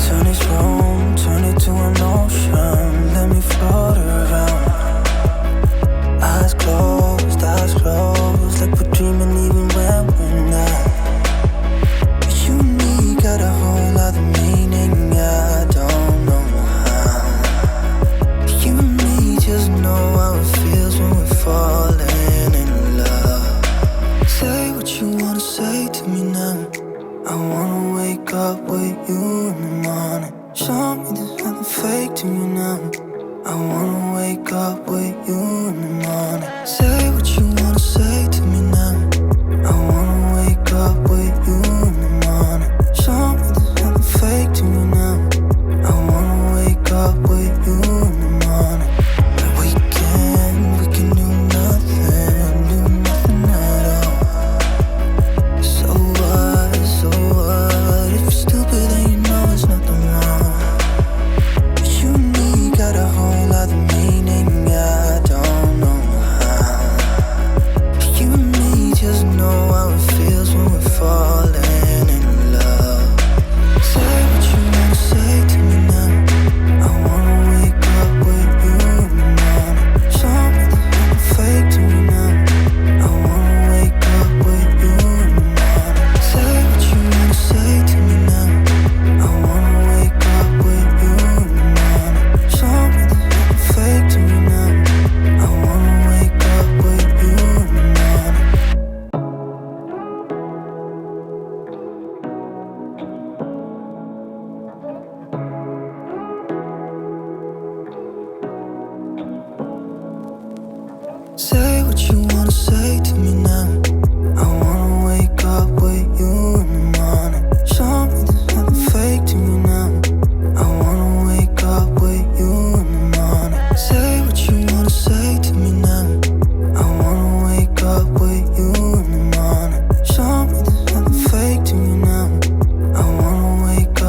Turn this room, turn it to an ocean. wake up with you in the morning. Say what you wanna say to me now. I wanna wake up with you in the morning. Show me there's nothing fake to me now. I wanna wake up with you in the morning. And we can do nothing at all. So what, if you're stupid then you know there's nothing wrong. But you and me got a whole other meaning, I don't know how. You and me just know how it feels when we're falling in love. Say what you wanna say to me now. I wanna wake up with you in the morning. Show me there's nothing fake to me now. I wanna wake up with you in the morning. Say what you wanna say to me now. I wanna wake up with you in the morning. Show me there's nothing fake to me now. I wanna wake up with you in the morning. Say